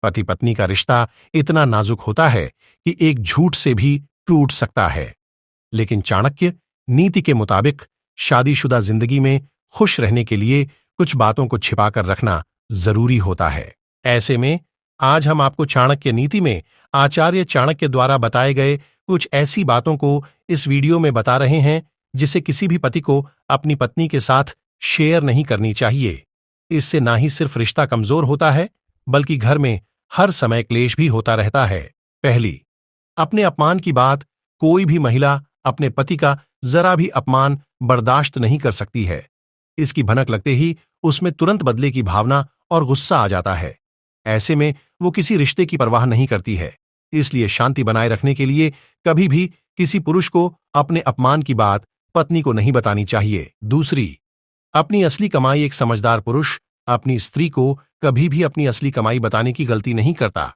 पति पत्नी का रिश्ता इतना नाजुक होता है कि एक झूठ से भी टूट सकता है। लेकिन चाणक्य नीति के मुताबिक शादीशुदा जिंदगी में खुश रहने के लिए कुछ बातों को छिपाकर रखना जरूरी होता है। ऐसे में आज हम आपको चाणक्य नीति में आचार्य चाणक्य द्वारा बताए गए कुछ ऐसी बातों को इस वीडियो में बता रहे हैं जिसे किसी भी पति को अपनी पत्नी के साथ शेयर नहीं करनी चाहिए। इससे ना ही सिर्फ रिश्ता कमजोर होता है बल्कि घर में हर समय क्लेश भी होता रहता है। पहली, अपने अपमान की बात। कोई भी महिला अपने पति का जरा भी अपमान बर्दाश्त नहीं कर सकती है। इसकी भनक लगते ही उसमें तुरंत बदले की भावना और गुस्सा आ जाता है। ऐसे में वो किसी रिश्ते की परवाह नहीं करती है। इसलिए शांति बनाए रखने के लिए कभी भी किसी पुरुष को अपने अपमान की बात पत्नी को नहीं बतानी चाहिए। दूसरी, अपनी असली कमाई। एक समझदार पुरुष अपनी स्त्री को कभी भी अपनी असली कमाई बताने की गलती नहीं करता।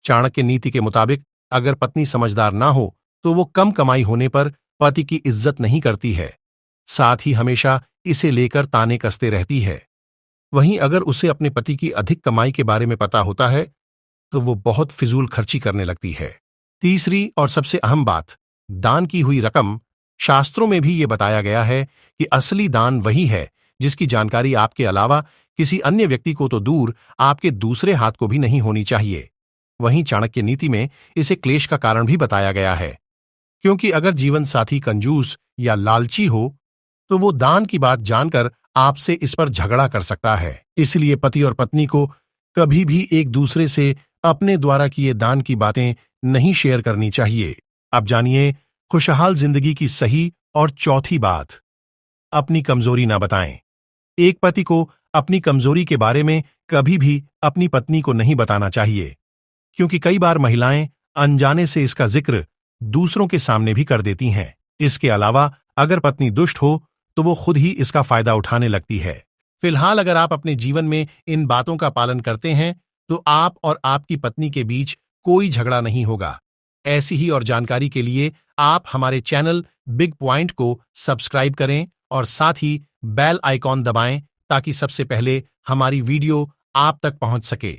चाणक्य नीति के मुताबिक अगर पत्नी समझदार ना हो तो वो कम कमाई होने पर पति की इज्जत नहीं करती है, साथ ही हमेशा इसे लेकर ताने कसते रहती है। वहीं अगर उसे अपने पति की अधिक कमाई के बारे में पता होता है तो वो बहुत फिजूल खर्ची करने लगती है। तीसरी और सबसे अहम बात, दान की हुई रकम। शास्त्रों में भी ये बताया गया है कि असली दान वही है जिसकी जानकारी आपके अलावा किसी अन्य व्यक्ति को तो दूर आपके दूसरे हाथ को भी नहीं होनी चाहिए। वहीं चाणक्य नीति में इसे क्लेश का कारण भी बताया गया है, क्योंकि अगर जीवन साथी कंजूस या लालची हो तो वो दान की बात जानकर आपसे इस पर झगड़ा कर सकता है। इसलिए पति और पत्नी को कभी भी एक दूसरे से अपने द्वारा किए दान की बातें नहीं शेयर करनी चाहिए। अब जानिए खुशहाल जिंदगी की सही और चौथी बात, अपनी कमजोरी ना बताएं। एक पति को अपनी कमजोरी के बारे में कभी भी अपनी पत्नी को नहीं बताना चाहिए, क्योंकि कई बार महिलाएं अनजाने से इसका जिक्र दूसरों के सामने भी कर देती हैं। इसके अलावा अगर पत्नी दुष्ट हो तो वो खुद ही इसका फायदा उठाने लगती है। फिलहाल अगर आप अपने जीवन में इन बातों का पालन करते हैं तो आप और आपकी पत्नी के बीच कोई झगड़ा नहीं होगा। ऐसी ही और जानकारी के लिए आप हमारे चैनल बिग पॉइंट को सब्सक्राइब करें और साथ ही बेल आइकॉन दबाएं ताकि सबसे पहले हमारी वीडियो आप तक पहुंच सके।